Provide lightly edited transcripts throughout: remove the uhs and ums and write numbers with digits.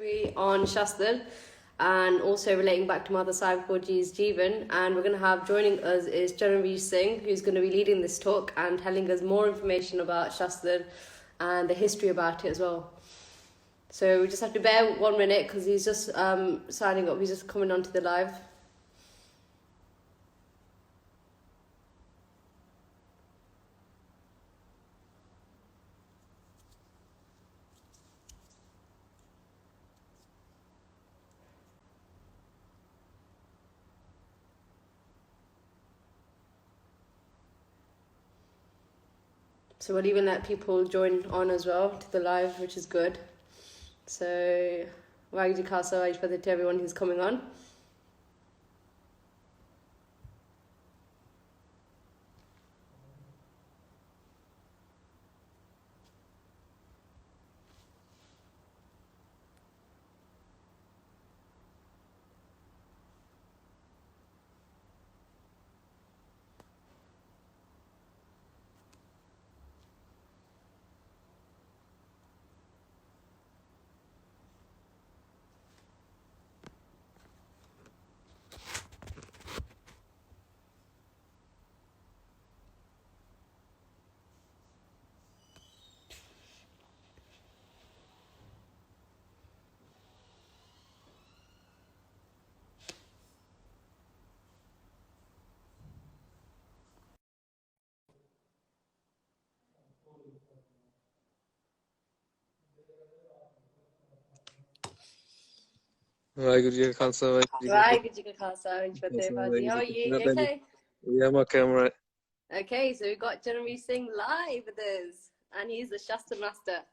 Be on Shastar and also relating back to Mother Sahib Kaurji's Jeevan, and we're going to have joining us is Charanvir Singh, who's going to be leading this talk and telling us more information about Shastar and the history about it as well. So we just have to bear 1 minute because he's just signing up, he's just coming onto the live. So we'll even let people join on as well to the live, which is good. So, Wagji Khalsa, Wagji Fateh to everyone who's coming on. Waheguru Ji Ka Khalsa, Wagji Khalsa, Wagji Fateh. How are you? Okay? Yeah, I'm okay, I'm right. Okay, so we've got Charanvir Singh live with us, and he's the Shastar master.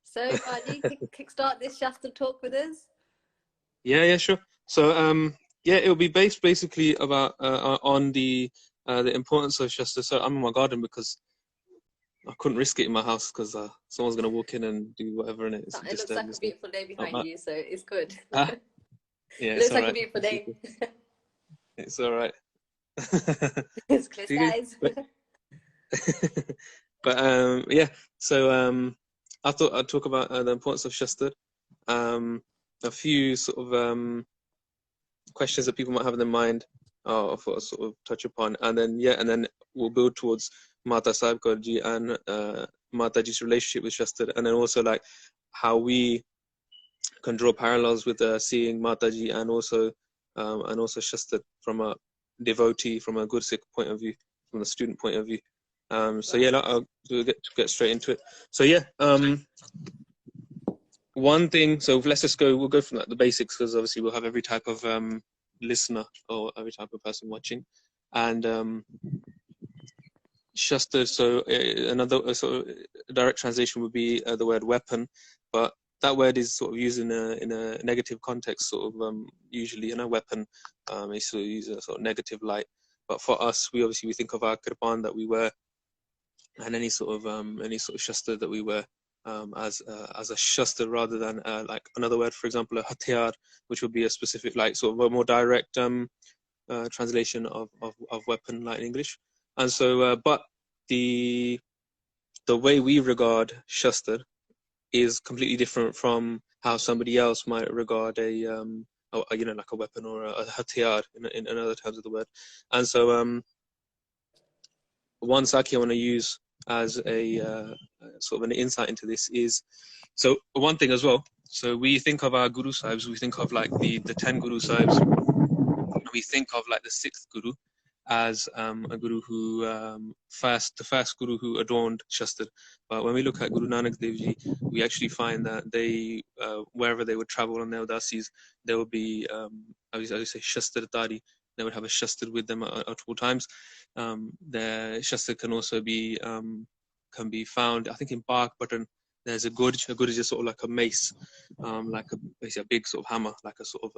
So, Wagji, kickstart this Shastar talk with us. Yeah, sure. So, it'll be based basically about on the importance of Shastar. So I'm in my garden because I couldn't risk it in my house because someone's gonna walk in and do whatever in it. It looks like a beautiful day behind you, so it's good. Yeah, It looks like a beautiful day. It's all right. It's clear skies. But yeah, so I thought I'd talk about the importance of Shastar. A few sort of questions that people might have in their mind, I thought I'd sort of touch upon, and then we'll build towards Mata Sahib Kaur Ji and Mataji's relationship with Shastar, and then also like how we can draw parallels with seeing Mataji and also Shastar from a devotee, from a Gursikh point of view, from the student point of view. So yeah, I'll get straight into it. So yeah, one thing. So let's just go. We'll go from the basics because obviously we'll have every type of listener or every type of person watching, and Shastar. So another sort of direct translation would be the word weapon, but that word is sort of used in a negative context. Sort of usually, weapon is sort of used in a sort of negative light. But for us, we think of our kirpan that we wear, and any sort of Shastar that we wear as a Shastar rather than like another word, for example, a hatiyar, which would be a specific like sort of a more direct translation of weapon, like in English. And so, but the way we regard Shastar is completely different from how somebody else might regard like a weapon or a hatiyar in other terms of the word. And so, one Saki I want to use as a sort of an insight into this is, so one thing as well. So we think of our Guru Sahibs, we think of like the 10 Guru Sahibs, we think of like the 6th Guru as a Guru who the first Guru who adorned Shastar. But when we look at Guru Nanak Dev Ji, we actually find that they wherever they would travel on their udasis, there would be I would say Shastar Tari. They would have a Shastar with them at all times. Their Shastar can also be found, I think, in bark button. There's a gurj. A gurj is sort of like a mace, like basically a big sort of hammer, like a sort of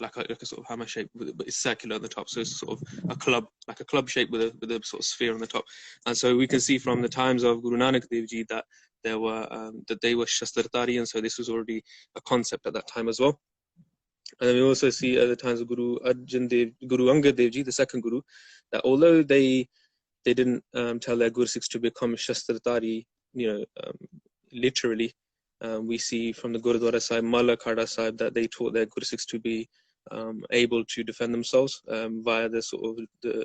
like a sort of hammer shape, but it's circular on the top, so it's sort of a club, like a club shape with a sort of sphere on the top. And so we can see from the times of Guru Nanak Dev Ji that there were that they were Shastartari, and so this was already a concept at that time as well. And then we also see at the times of Guru Angad Dev Ji, the 2nd Guru, that although they didn't tell their Gursikhs to become Shastartari literally, we see from the Gurudwara Sahib, Mala Khada Sahib, that they taught their Gursikhs to be able to defend themselves via the sort of the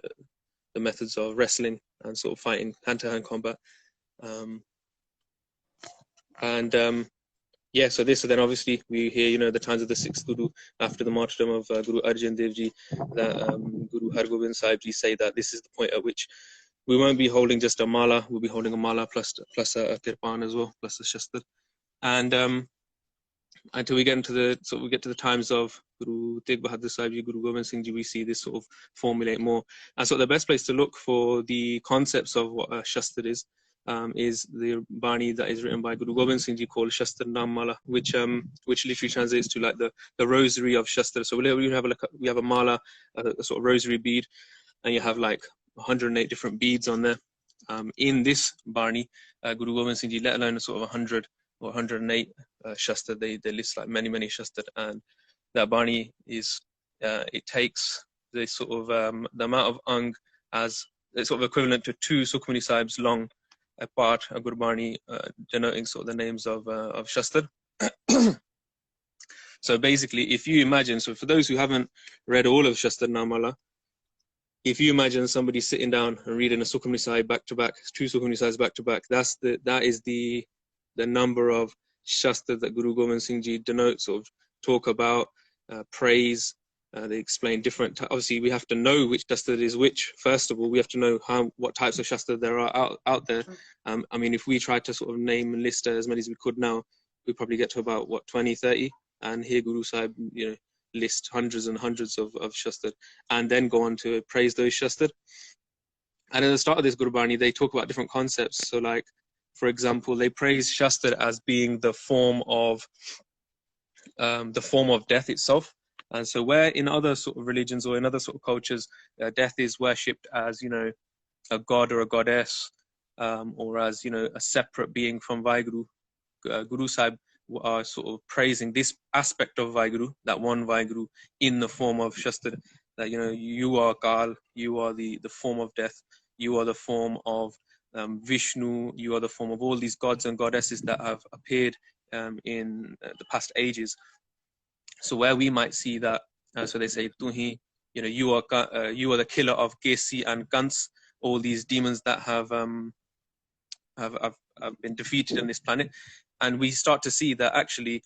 methods of wrestling and sort of fighting hand-to-hand combat. So then obviously we hear, the times of the sixth Guru after the martyrdom of Guru Arjan Dev Ji, that Guru Har Gobind Sahib Ji say that this is the point at which we won't be holding just a mala, we'll be holding a mala plus a kirpan as well, plus a shastar. And until we get to the times of Guru Tegh Bahadur Sahib Ji, Guru Gobind Singh Ji, we see this sort of formulate more. And so the best place to look for the concepts of what a shastar is the Bani that is written by Guru Gobind Singh Ji called Shastar Nam Mala, which literally translates to like the rosary of Shastar. So we have a mala, a sort of rosary bead, and you have like 108 different beads on there. In this Bani, Guru Gobind Singh Ji, let alone sort of 100 or 108 Shastar, they list like many Shastar, and that Bani is it takes the sort of the amount of ang as it's sort of equivalent to 2 Sukhmani Sahibs long a part, a Gurbani, denoting sort of the names of Shastar. So basically, if you imagine, so for those who haven't read all of Shastar Namala, if you imagine somebody sitting down and reading a Sukhmani Sahib back to back, 2 Sukhmani Sahibs back to back, that is the number of Shastar that Guru Gobind Singh Ji denotes, or talk about, praise. They explain different. Obviously, we have to know which Shastar is which. First of all, we have to know what types of Shastar there are out there. I mean, if we try to sort of name and list as many as we could now, we'd probably get to about 20, 30. And here Guru Sahib, list hundreds and hundreds of Shastar, and then go on to praise those Shastar. And at the start of this Gurbani, they talk about different concepts. So, like, for example, they praise Shastar as being the form of death itself. And so where in other sort of religions or in other sort of cultures, death is worshipped as, a god or a goddess, or as, a separate being from Vaheguru, Guru Sahib are sort of praising this aspect of Vaheguru, that one Vaheguru, in the form of Shastar, that, you are Kal, you are the form of death, you are the form of Vishnu, you are the form of all these gods and goddesses that have appeared in the past ages. So where we might see that, so they say, Tuhi, you are the killer of Kesi and Kans, all these demons that have been defeated on this planet. And we start to see that actually,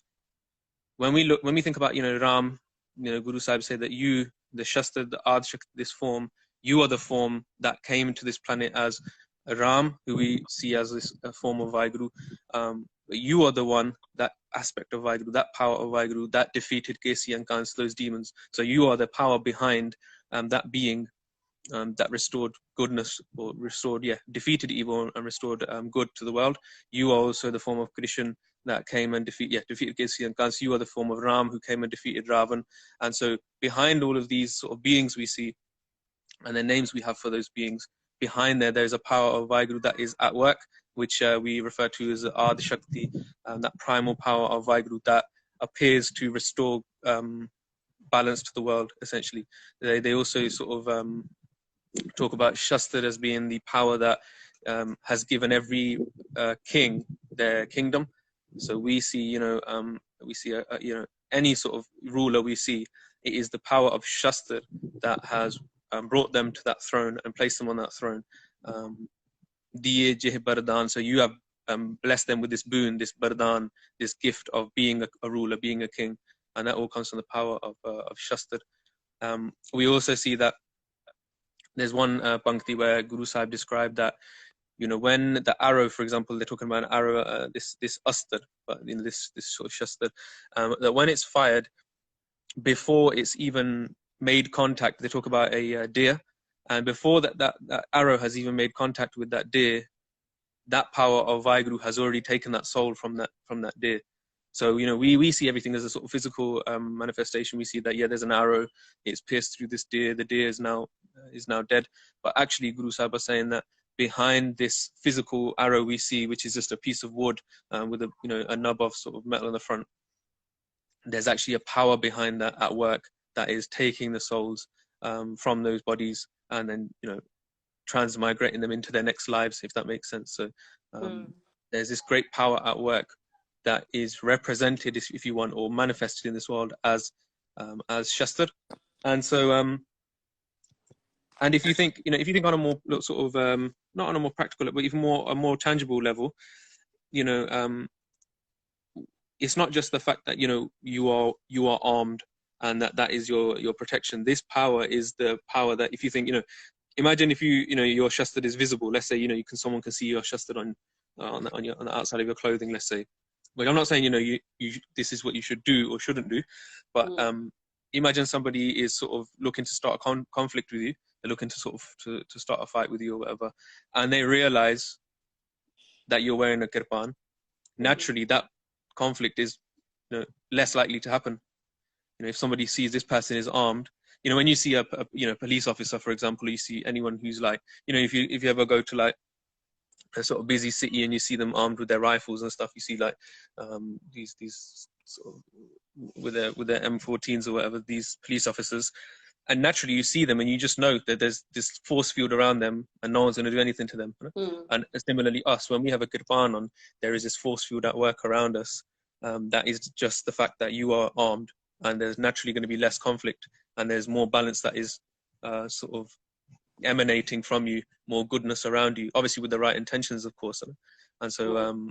when we think about, Ram, Guru Sahib said that you, the Shastar, the Ard, this form, you are the form that came to this planet as Ram, who we see as this form of Vaheguru. You are the one, that aspect of Vaheguru, that power of Vaheguru, that defeated Kesi and Kans, those demons. So you are the power behind that being that restored goodness, or defeated evil and restored good to the world. You are also the form of Krishna that came and defeated Kesi and Kans. You are the form of Ram, who came and defeated Ravan. And so behind all of these sort of beings we see, and the names we have for those beings, behind there's a power of Vaheguru that is at work, which we refer to as Adi Shakti, that primal power of Vaheguru that appears to restore balance to the world, essentially. They also sort of talk about Shastar as being the power that has given every king their kingdom. So we see, any sort of ruler we see, it is the power of Shastar that has brought them to that throne and placed them on that throne. Diye Jeh Bardhan, so you have blessed them with this boon, this Bardhan, this gift of being a ruler, being a king, and that all comes from the power of Shastar. We also see that there's one Pankti where Guru Sahib described that, when the arrow, for example, they're talking about an arrow, this astar, but in this sort of Shastar, that when it's fired, before it's even made contact, they talk about a deer, and before that arrow has even made contact with that deer, that power of Vaheguru has already taken that soul from that deer. So, we see everything as a sort of physical manifestation. We see that, there's an arrow, it's pierced through this deer, the deer is now dead. But actually, Guru Sahib was saying that behind this physical arrow we see, which is just a piece of wood with a nub of sort of metal in the front, there's actually a power behind that at work that is taking the souls from those bodies and then, transmigrating them into their next lives, if that makes sense. So, there's this great power at work that is represented, if you want, or manifested in this world as Shastar. And so, and if you think, if you think on a more sort of, not on a more practical, but even a more tangible level, it's not just the fact that, you are armed and that is your protection. This power is the power that, if you think, imagine if your Shastar is visible. Let's say, someone can see your Shastar on the outside of your clothing, let's say. Like, I'm not saying, this is what you should do or shouldn't do, but imagine somebody is sort of looking to start a conflict with you. They're looking to sort of to start a fight with you or whatever, and they realize that you're wearing a kirpan. Naturally, that conflict is less likely to happen. If somebody sees this person is armed, when you see a police officer, for example, you see anyone who's like, if you ever go to like a sort of busy city and you see them armed with their rifles and stuff, you see like these sort of with their M14s or whatever, these police officers, and naturally you see them and you just know that there's this force field around them and no one's going to do anything to them. And similarly, us, when we have a kirpan on, there is this force field at work around us. That is just the fact that you are armed, and there's naturally going to be less conflict, and there's more balance that is sort of emanating from you, more goodness around you, obviously with the right intentions, of course. And so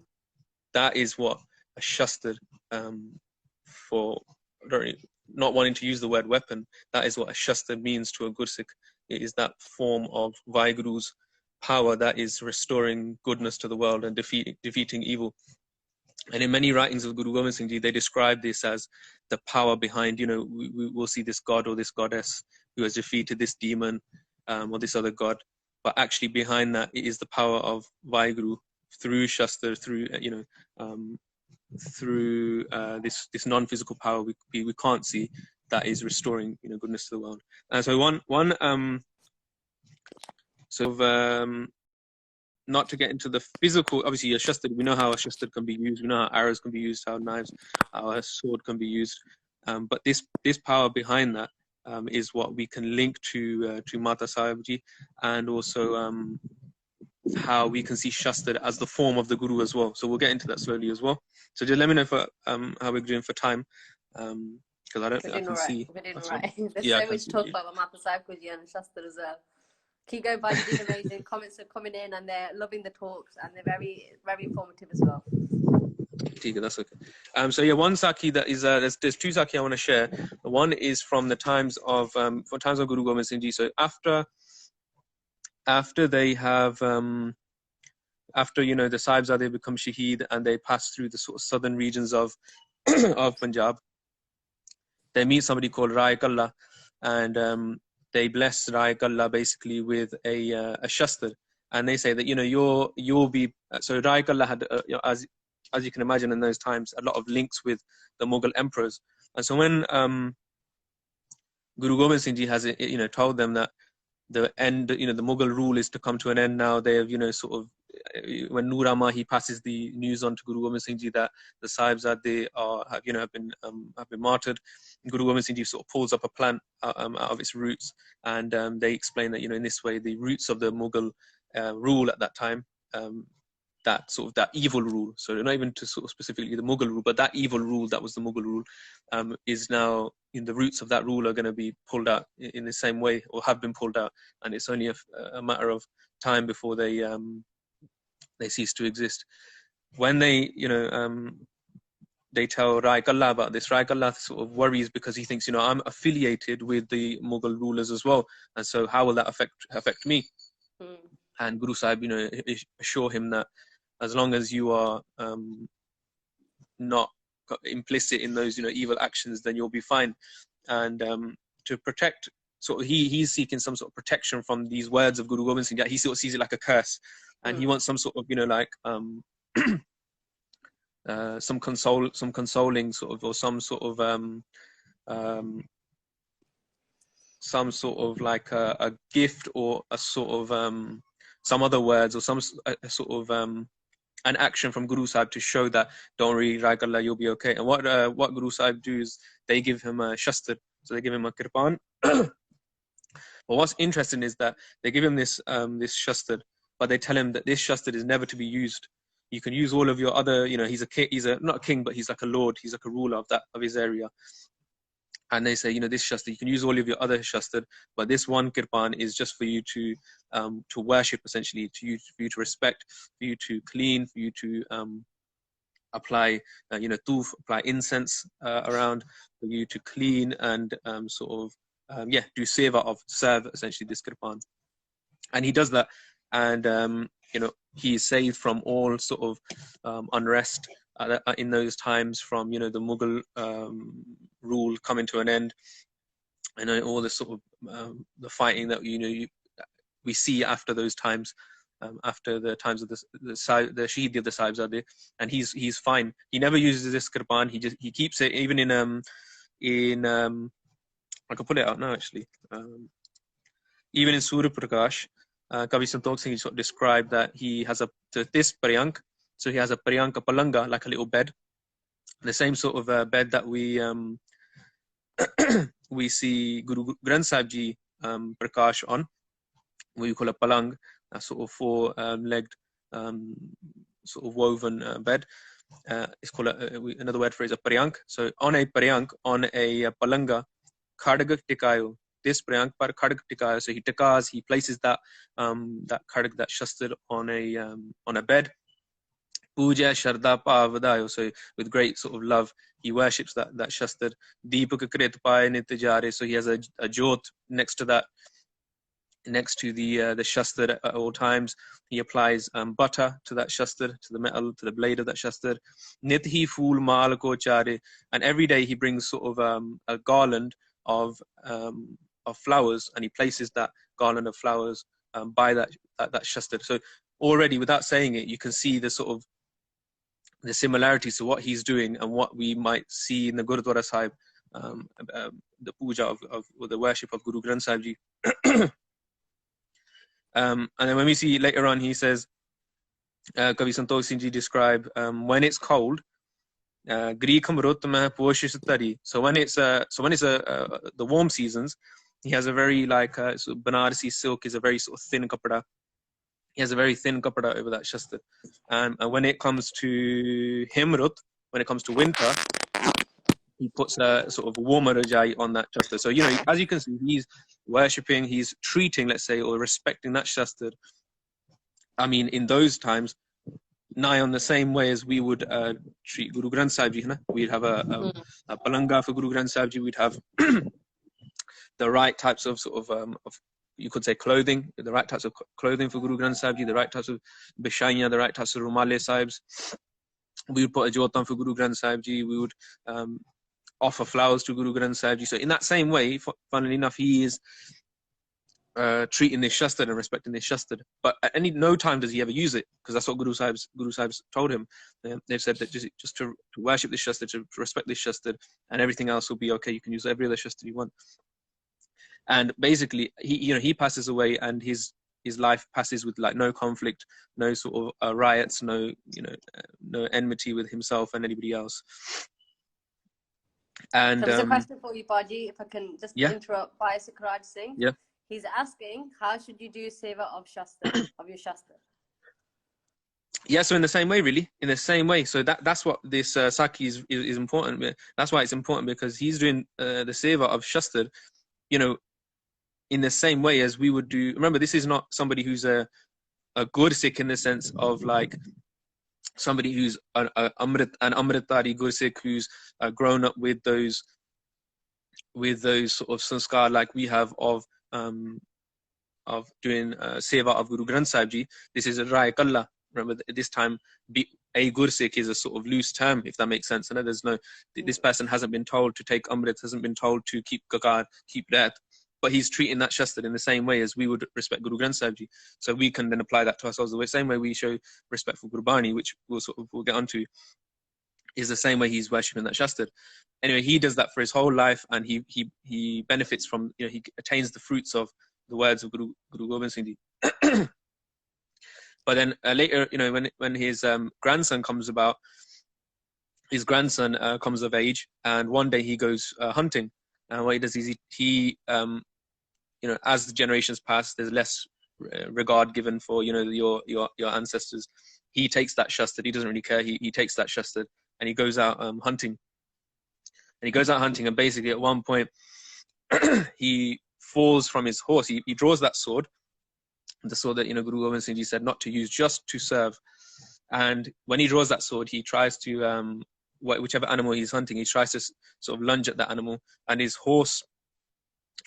that is what a Shastar, for not wanting to use the word weapon, that is what a Shastar means to a Gursikh. It is that form of Vaheguru's power that is restoring goodness to the world and defeating evil. And in many writings of Guru Gobind Singh Ji, they describe this as the power behind, we will see this god or this goddess who has defeated this demon or this other god. But actually behind that, it is the power of Vaheguru through Shastar, through, through this non-physical power we can't see, that is restoring, goodness to the world. And so one sort of, not to get into the physical, obviously a Shastar, we know how a Shastar can be used, we know how arrows can be used, how knives, how a sword can be used, but this power behind that is what we can link to Mata Sahib Ji, and also how we can see Shastar as the form of the Guru as well. So we'll get into that slowly as well. So just let me know for how we're doing for time, because I can see. We're doing all right. There's so much to talk about Mata Sahib Ji and Shastar as well. Keep going by, you're doing amazing. Comments are coming in and they're loving the talks and they're very, very informative as well. That's okay. So yeah, one Saki that is there's two Saki I want to share. One is from the times of Guru Gobind Singh Ji. So after they have after the Sahibzade become Shaheed and they pass through the sort of southern regions of of Punjab, they meet somebody called Rai Kalla, and they bless Rai Kalla basically with a Shastar, and they say that you'll be. So Rai Kalla had as you can imagine in those times a lot of links with the Mughal emperors, and so when Guru Gobind Singh Ji has told them that the end, the Mughal rule is to come to an end now. They have sort of, when Nur Amma, he passes the news on to Guru Gobind Singh Ji that the Sahibzade have been martyred. Guru Gobind Singh Ji sort of pulls up a plant out of its roots, and they explain that in this way the roots of the Mughal rule at that time, that evil rule. So not even to sort of specifically the Mughal rule, but that evil rule that was the Mughal rule is now, the roots of that rule are going to be pulled out in the same way, or have been pulled out, and it's only a matter of time before they cease to exist. When they tell Rai Kalla about this, Rai Kalla sort of worries because he thinks, I'm affiliated with the Mughal rulers as well, and so how will that affect me? And Guru Sahib, assure him that as long as you are not implicit in those evil actions, then you'll be fine. And to protect, sort of he's seeking some sort of protection from these words of Guru Gobind Singh. He sort of sees it like a curse, and he wants some sort of some consoling sort of, or some sort of like a gift, or a sort of some other words, or some sort of an action from Guru Sahib to show that, don't worry, Rai Kalla, you'll be okay. And what Guru Sahib do is they give him a Shastar, so they give him a kirpan. But what's interesting is that they give him this Shastar, but they tell him that this Shastar is never to be used. you can use all of your other, he's a king, not a king, but he's like a lord, he's like a ruler of his area. And they say, this Shastar, you can use all of your other Shastar, but this one Kirpan is just for you to worship, essentially, for you to respect, for you to clean, for you to apply, toof, apply incense around, for you to clean and do seva serve essentially this Kirpan. And he does that, and he is saved from all sort of unrest in those times, from the Mughal rule coming to an end, and all the sort of the fighting that we see after those times, after the times of the Shahidi of the Sahibzade, and he's fine. He never uses this Kirpan. He keeps it even in I can put it out now actually. Even in Surya Prakash, Kavi Santokh Singh sort of described that he has this Paryank, so he has a Paryank, a Palanga, like a little bed, the same sort of bed that we see Guru Granth Sahib Ji Prakash on, what you call a Palang, a sort of four-legged sort of woven bed. It's called another word for it is a Paryank. So on a Paryank, on a Palanga, Khadg Tikayo, this Paryank par Khadg Tikayo. So he places that Khadg, that Shastar on a bed. Puja Sharda Pavadayo. So with great sort of love, he worships that Shastar. Deepak Krit Paye Nitijare. So he has a jot next to that, next to the Shastar at all times. He applies butter to that Shastar, to the metal, to the blade of that Shastar. Nithi Fool Mal Ko Chare. And every day he brings sort of a garland of flowers, and he places that garland of flowers by that Shastar. So already, without saying it, you can see the sort of the similarities to what he's doing and what we might see in the Gurudwara Sahib, the puja of or the worship of Guru Granth Sahib Ji. And then when we see later on, he says, Kavi Santokh Singh Ji describe when it's cold, so when it's the warm seasons, he has a very so Banarasi silk is a very sort of thin kapda. He has a very thin kapda over that Shastar. And when it comes to Himrut, when it comes to winter, he puts a sort of warmer rajai on that Shastar. So, as you can see, he's worshipping, he's treating, let's say, or respecting that Shastar. I mean, in those times, nigh on the same way as we would treat Guru Granth Sahib Ji. We'd have a palanga for Guru Granth Sahib Ji. We'd have the right types of sort of you could say clothing, the right types of clothing for Guru Granth Sahib Ji, the right types of bishaiyan, the right types of rumale sahibs. We would put a jotan for Guru Granth Sahib Ji. We would offer flowers to Guru Granth Sahib Ji. So in that same way, funnily enough, he is treating this Shastar and respecting this Shastar. But at no time does he ever use it, because that's what Guru Sahib's told him. They've said that just to worship this Shastar, to respect this Shastar, and everything else will be okay. You can use every other Shastar you want. And basically, he passes away, and his life passes with no conflict, no sort of riots, no enmity with himself and anybody else. And there's a question for you, Baji, if I can just interrupt. By Sikraj Singh. Yeah. He's asking, how should you do seva of Shastar, of your Shastar? Yeah, so in the same way, really, in the same way. So that's what this Saki is important. That's why it's important, because he's doing the seva of Shastar, in the same way as we would do. Remember, this is not somebody who's a Gursikh in the sense of somebody who's an Amritari Gursikh who's grown up with those sort of sanskar like we have of doing seva of Guru Granth Sahib Ji. This is a Rai Kalla. Remember, at this time, a Gursikh is a sort of loose term, if that makes sense. There's this person hasn't been told to take Amrit, hasn't been told to keep Kakar, keep that. But he's treating that Shastar in the same way as we would respect Guru Granth Sahib Ji. So we can then apply that to ourselves. The same way we show respect for Gurbani, which we'll get onto, is the same way he's worshipping that Shastar. Anyway, he does that for his whole life, and he benefits from, he attains the fruits of the words of Guru Gobind Singh Ji. But then later, when his grandson comes about, his grandson comes of age, and one day he goes hunting. And what he does is he as the generations pass, there's less regard given for your ancestors. he takes that Shastar. He doesn't really care. He takes that Shastar and he goes out hunting. And he goes out hunting, and basically at one point he falls from his horse. He draws that sword, the sword that Guru Gobind Singh Ji said not to use, just to serve. And when he draws that sword, he tries to whichever animal he's hunting, he tries to sort of lunge at that animal, and his horse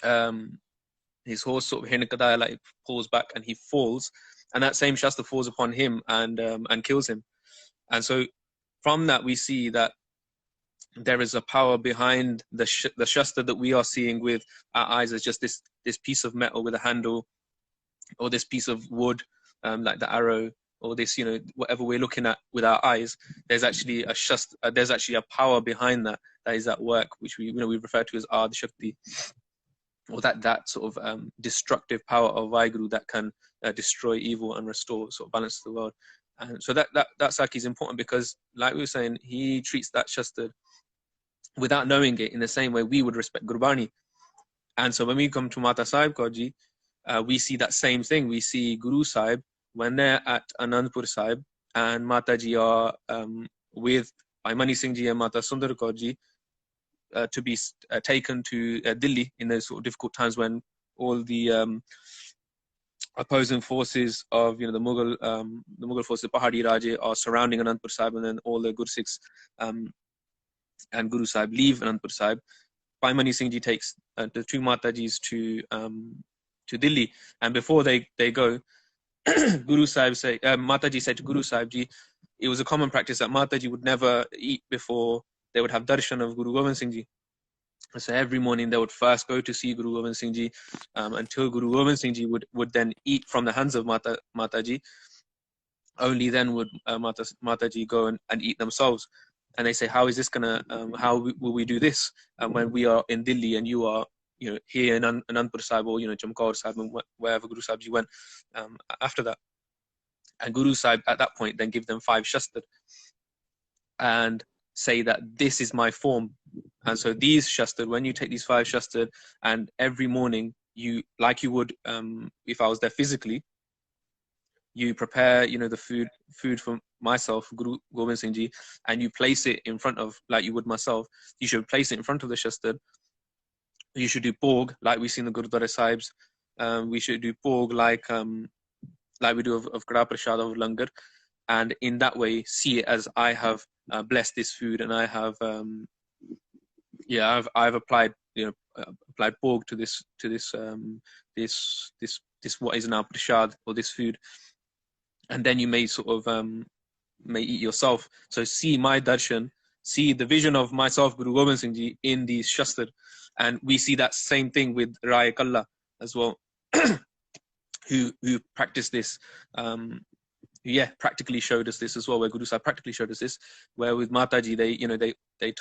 sort of hinikadaya, like pulls back, and he falls, and that same Shastar falls upon him and kills him. And so from that we see that there is a power behind the Shastar that we are seeing with our eyes as just this piece of metal with a handle, or this piece of wood, like the arrow, or this, whatever we're looking at with our eyes. There's actually a Shastar, there's actually a power behind that is at work, which we refer to as Ard Shakti, or that sort of destructive power of Vaheguru that can destroy evil and restore sort of balance to the world. And so that Saki is important, because like we were saying, he treats that Shastar without knowing it in the same way we would respect Gurbani. And so when we come to Mata Sahib Kaur Ji, we see that same thing. We see Guru Sahib when they're at Anandpur Sahib, and Mata Ji are with Bhai Mani Singh Ji and Mata Sundar Kaur Ji to be taken to Delhi in those sort of difficult times when all the opposing forces of the Mughal forces, Pahadi Raje, are surrounding Anandpur Sahib, and then all the Gursikhs and Guru Sahib leave Anandpur Sahib. Bhai Mani Singh Ji takes the two Matajis to Delhi, and before they go, Guru Sahib Mataji said to Guru Sahib Ji, it was a common practice that Mataji would never eat before they would have darshan of Guru Gobind Singh Ji. So every morning they would first go to see Guru Gobind Singh Ji until Guru Gobind Singh Ji would then eat from the hands of Mataji. Only then would Mataji go and eat themselves. And they say, how is this gonna? How will we do this when we are in Delhi and you are, here in Anandpur Sahib, or Charanvir Sahib, and wherever Guru Sahib Ji went after that? And Guru Sahib at that point then give them 5 Shastar and say that this is my form. And so these Shastar, when you take these 5 Shastar, and every morning you, like you would if I was there physically, you prepare the food for myself, Guru Gobind Singh Ji, and you place it in front of, like you would myself, you should place it in front of the Shastar. You should do Bhog like we see in the Gurudwara Sahibs. We should do Bhog like we do of Kada Prashad, of Langar, and in that way see it as I have blessed this food, and I have I've applied applied Bhog to this what is now Prashad, or this food, and then you may sort of may eat yourself. So see my darshan, see the vision of myself, Guru Gobind Singh Ji, in these Shastar. And we see that same thing with Rai Kalla as well, who practiced this, practically showed us this as well, where Guru Sahib practically showed us this, where with Mataji,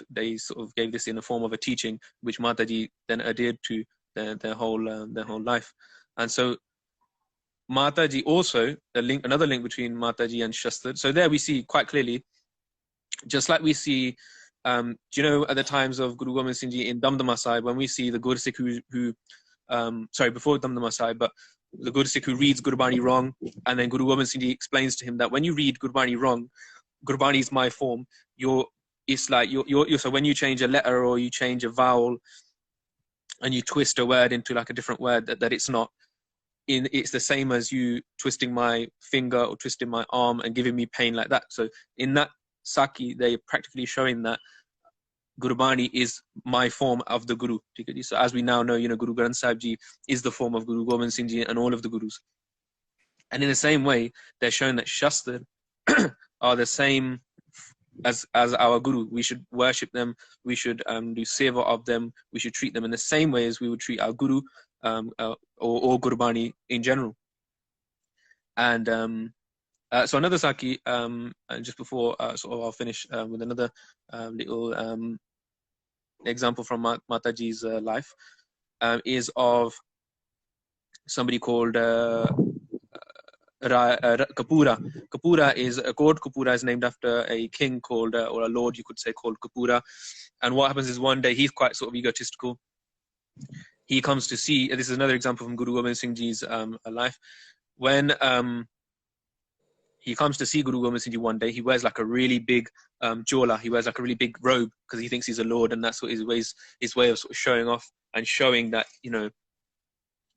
they sort of gave this in the form of a teaching, which Mataji then adhered to their whole life. And so Mataji also, another link between Mataji and Shastar. So there we see quite clearly, just like we see, do you know, at the times of Guru Gobind Singh Ji in Damdama Sahib, when we see the Gursikh who before Damdama Sahib, but the Gursikh who reads Gurbani wrong, and then Guru Gobind Singh Ji explains to him that when you read Gurbani wrong, Gurbani is my form. It's like so when you change a letter or you change a vowel, and you twist a word into like a different word that it's not, it's the same as you twisting my finger or twisting my arm and giving me pain like that. So in that Saki, they're practically showing that Gurbani is my form of the Guru. So as we now know, Guru Granth Sahib Ji is the form of Guru Gobind Singh Ji and all of the Gurus. And in the same way, they're showing that Shastar are the same as our Guru. We should worship them. We should do seva of them. We should treat them in the same way as we would treat our Guru or Gurbani in general. And so another Saki, just before I'll finish with another little example from Mataji's life, is of somebody called Kapura. Kapura is Court Kapura is named after a king called, or a lord you could say, called Kapura. And what happens is one day he's quite sort of egotistical. He comes to see. This is another example from Guru Gobind Singh Ji's life. When he comes to see Guru Gobind Singh Ji one day. He wears like a really big chola. He wears like a really big robe because he thinks he's a lord, and that's what his way of sort of showing off and showing that, you know,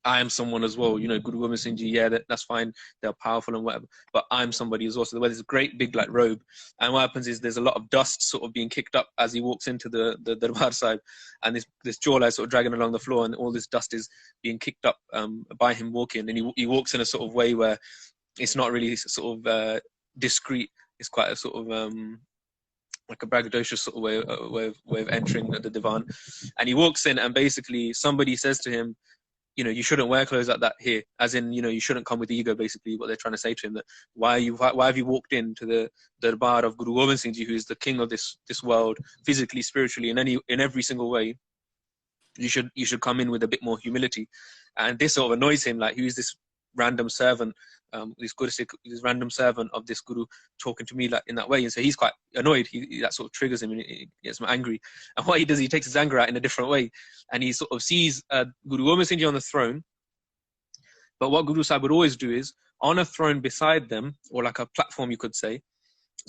I am someone as well. You know, Guru Gobind Singh Ji, yeah, that's fine. They're powerful and whatever, but I'm somebody as well. So they wear this great big like robe, and what happens is there's a lot of dust sort of being kicked up as he walks into the Darbar Sahib, and this chola is sort of dragging along the floor, and all this dust is being kicked up by him walking, and he walks in a sort of way where it's not really sort of discreet. It's quite a sort of like a braggadocious sort of way of entering the divan. And he walks in, and basically somebody says to him, you know, you shouldn't wear clothes like that here. As in, you know, you shouldn't come with ego, basically, what they're trying to say to him. That why have you walked into the darbar of Guru Gobind Singh Ji, who is the king of this world, physically, spiritually, in every single way? You should come in with a bit more humility. And this sort of annoys him, like, who is this random servant, this random servant of this guru talking to me like in that way? And so he's quite annoyed. That sort of triggers him, and it gets him angry. And what he does, he takes his anger out in a different way, and he sort of sees Guru Gobind Singh Ji on the throne. But what Guru Sahib would always do is, on a throne beside them, or like a platform, you could say.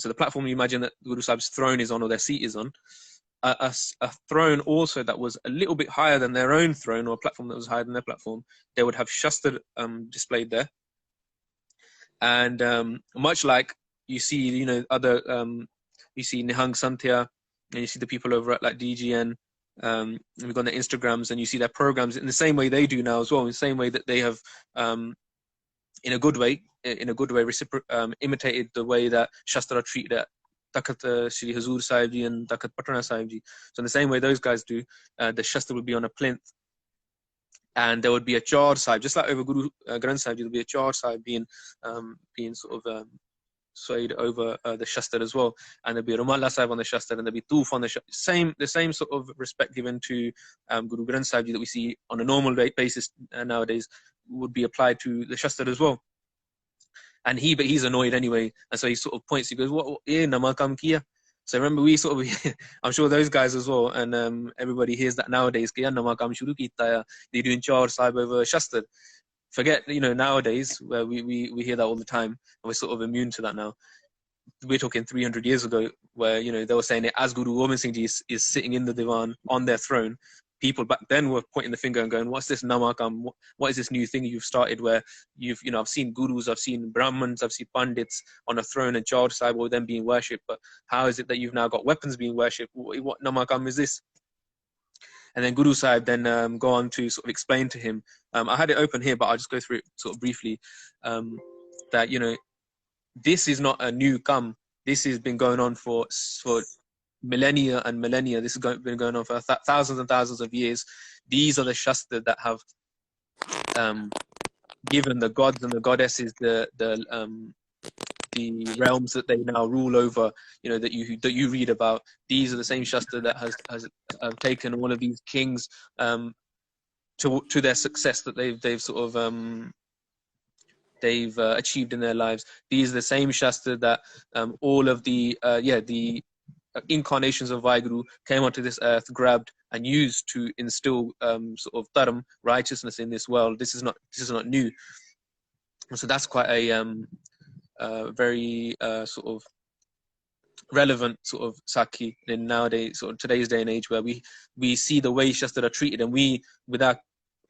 So the platform you imagine that Guru Sahib's throne is on, or their seat is on, a throne also that was a little bit higher than their own throne, or a platform that was higher than their platform, they would have Shastar displayed there. And much like you see, you know, other, you see Nihang Santhya, and you see the people over at like DGN, and we've got their Instagrams, and you see their programs in the same way they do now as well, in the same way that they have, in a good way, imitated the way that Shastar are treated at Takhat Shri Hazur Sahib Ji and Takhat Patna Sahib Ji. So in the same way those guys do, the Shastar would be on a plinth, and there would be a Chaur Sahib, just like over Guru Granth Sahib Ji, there would be a Chaur Sahib being sort of swayed over the Shastar as well, and there'd be a Rumalla Sahib on the Shastar, and there'd be Toof on the Shastar. The same sort of respect given to Guru Granth Sahib Ji that we see on a normal basis nowadays would be applied to the Shastar as well. And he's annoyed anyway, and so he sort of points. He goes, "What? Namakam kiya?" So remember, we sort of, I'm sure those guys as well, and everybody hears that nowadays. Kiya namakam shuru kita hai. They're doing Chaur Sahib over Shastar. Forget, you know, nowadays where we hear that all the time, and we're sort of immune to that now. We're talking 300 years ago, where, you know, they were saying it as Guru Gobind Singh Ji is sitting in the divan on their throne. People back then were pointing the finger and going, "What's this namakam? What is this new thing you've started where you know, I've seen gurus, I've seen brahmins, I've seen pandits on a throne and Chaur Sahib or them being worshipped, but how is it that you've now got weapons being worshipped? What namakam is this?" And then Guru Sahib then go on to sort of explain to him. I had it open here, but I'll just go through it sort of briefly. That, you know, this is not a new come. This has been going on for millennia and millennia. This has been going on for thousands and thousands of years. These are the Shastar that have given the gods and the goddesses the realms that they now rule over, you know, that you read about. These are the same Shastar that has taken all of these kings to their success that they've sort of achieved in their lives. These are the same Shastar that all of the incarnations of Vaheguru came onto this earth, grabbed and used to instill sort of dharam, righteousness in this world. This is not new. So that's quite a very sort of relevant sort of sakhi in nowadays, sort of today's day and age, where we see the way Shastar are treated, and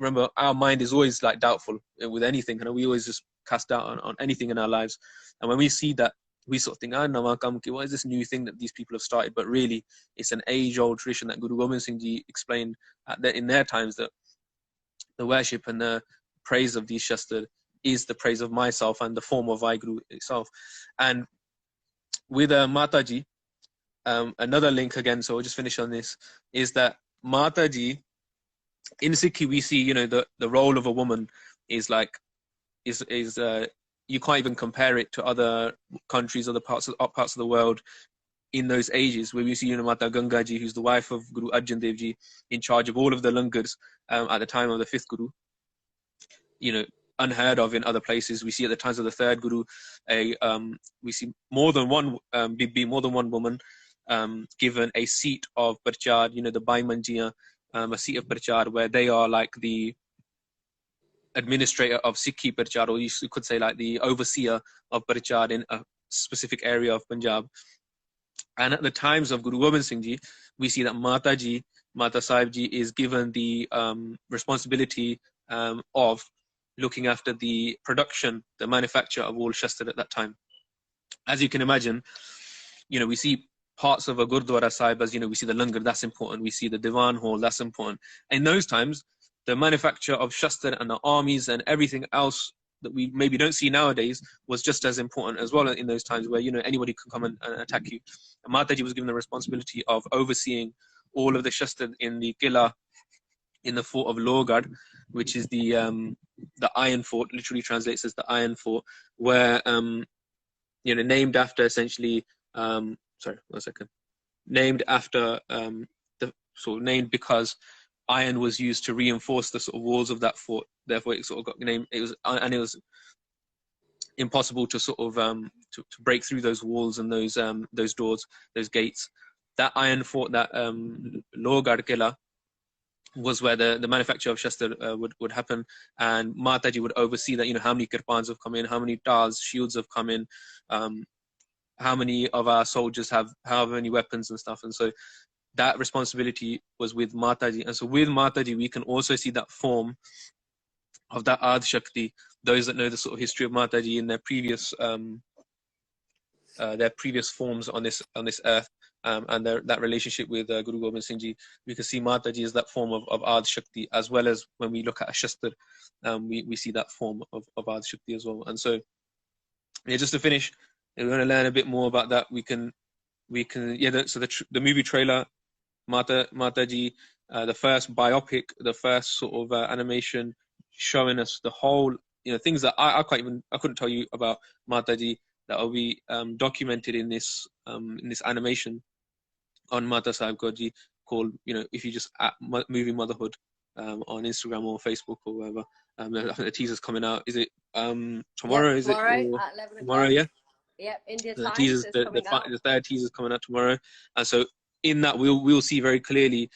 remember, our mind is always like doubtful with anything, and we always just cast doubt on anything in our lives. And when we see that, we sort of think, what is this new thing that these people have started? But really, it's an age-old tradition that Guru Gobind Singh Ji explained in their times, that the worship and the praise of these Shastar is the praise of myself and the form of Vaheguru itself. And with Mataji, another link again, so we'll just finish on this, is that Mataji, in Sikhi, we see, you know, the role of a woman is you can't even compare it to other countries, other parts of the world in those ages, where we see, you know, Mata Ganga Ji, who's the wife of Guru Arjan Dev Ji, in charge of all of the langars at the time of the 5th Guru. You know, unheard of in other places. We see at the times of the 3rd Guru, we see more than one woman given a seat of Parchad, you know, the Bai Manjiya, a seat of Parchad, where they are like the administrator of Sikhi Parchar, or you could say like the overseer of Parchar in a specific area of Punjab. And at the times of Guru Gobind Singh Ji, we see that Mata Sahib Ji is given the responsibility of looking after the production, the manufacture of all Shastar at that time. As you can imagine, we see parts of a Gurdwara Sahib as, we see the Langar, that's important. We see the Diwan Hall, that's important. In those times, the manufacture of Shastar and the armies and everything else that we maybe don't see nowadays was just as important as well in those times where, anybody could come and attack you. And Mataji was given the responsibility of overseeing all of the Shastar in the Qila, in the fort of Lohgad, which is the Iron Fort, literally translates as the Iron Fort, where, named after essentially, named after, named because iron was used to reinforce the sort of walls of that fort. Therefore, it sort of got named. It was impossible to sort of to break through those walls and those doors, those gates. That iron fort, that Lohgad Qila, was where the manufacture of Shastar would happen, and Mataji would oversee that. How many kirpans have come in, how many tars, shields have come in, how many of our soldiers have how many weapons and stuff. And so that responsibility was with Mataji. And so with Mataji, we can also see that form of that Ard Shakti. Those that know the sort of history of Mataji in their previous forms on this earth, and that relationship with Guru Gobind Singh Ji, we can see Mataji as that form of Ard Shakti, as well as when we look at a Shastar, we see that form of Ard Shakti as well. And so, just to finish, we're going to learn a bit more about that. So the movie trailer, Mataji, the first biopic, the first sort of animation showing us the whole, things that I couldn't tell you about Mataji, that will be documented in this animation on Mata Sahib Kaur Ji, called, if you just at Movie Motherhood on Instagram or Facebook or wherever. I think the teaser's coming out. Is it tomorrow? Yep, tomorrow at 11 tomorrow? o'clock. Yeah. Yep, India The time. teasers, the third teaser's coming out tomorrow, and so in that we'll see very clearly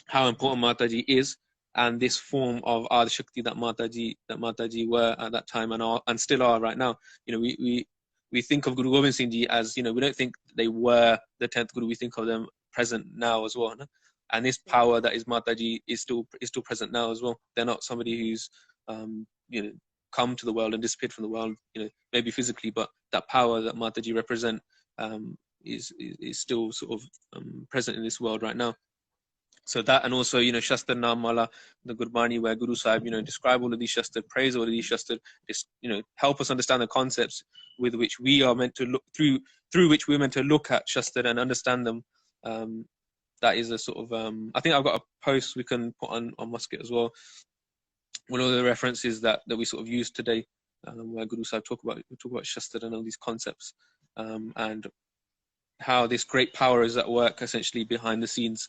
how important Mataji is, and this form of Ard Shakti that Mataji were at that time and still are right now. We think of Guru Gobind Singh Ji as, we don't think they were the 10th Guru, we think of them present now as well. No? And this power that is Mataji is still present now as well. They're not somebody who's come to the world and disappeared from the world, maybe physically, but that power that Mataji represent is still sort of present in this world right now. So that, and also, Shastar Namala, the Gurbani, where Guru Sahib, describe all of these Shastar, praise all of these Shastar, help us understand the concepts with which we are meant to look through which we're meant to look at Shastar and understand them. That is a sort of, I think I've got a post we can put on Musket as well. One of the references that we sort of use today, where Guru Sahib talk about Shastar and all these concepts, and how this great power is at work essentially behind the scenes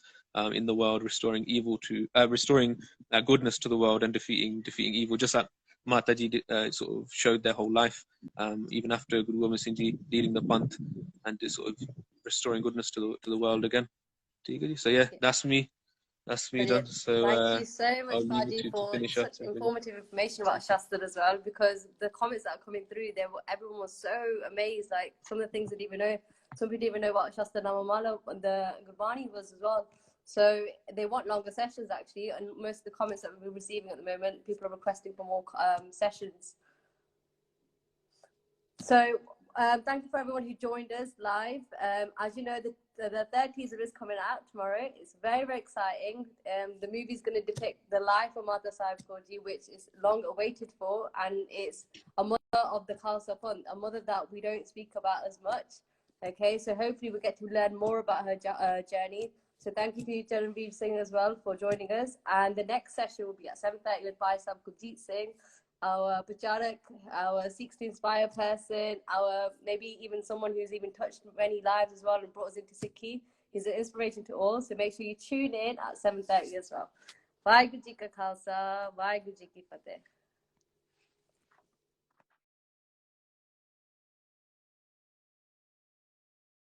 in the world, restoring goodness to the world and defeating evil. Just like Mataji sort of showed their whole life, even after Guru Gobind Singh Ji leading the Panth, and sort of restoring goodness to the world again. So yeah, that's me. That's me done. So thank you so much, Faji, for such up, informative information about Shastar as well, because the comments that are coming through, everyone was so amazed. Like, some of the things they didn't even know. Some people didn't even know what Shastar Namamala and the Gurbani was as well. So they want longer sessions actually, and most of the comments that we're receiving at the moment, people are requesting for more sessions. So thank you for everyone who joined us live. As you know, the third teaser is coming out tomorrow. It's very, very exciting. The movie is going to depict the life of Mata Sahib Kaur Ji, which is long awaited for, and it's a mother of the Khalsa Panth, a mother that we don't speak about as much. Okay, so hopefully we get to learn more about her journey. So thank you to Charanvir Singh as well for joining us. And the next session will be at 7:30 with Bhai Sahib Gurjeet Singh, our Pracharak, our Sikhs to Inspire person, our maybe even someone who's even touched many lives as well and brought us into Sikhi. He's an inspiration to all. So make sure you tune in at 7:30 as well. Vaheguru Ji Ka Khalsa, Vaheguru Ji Ki Fateh.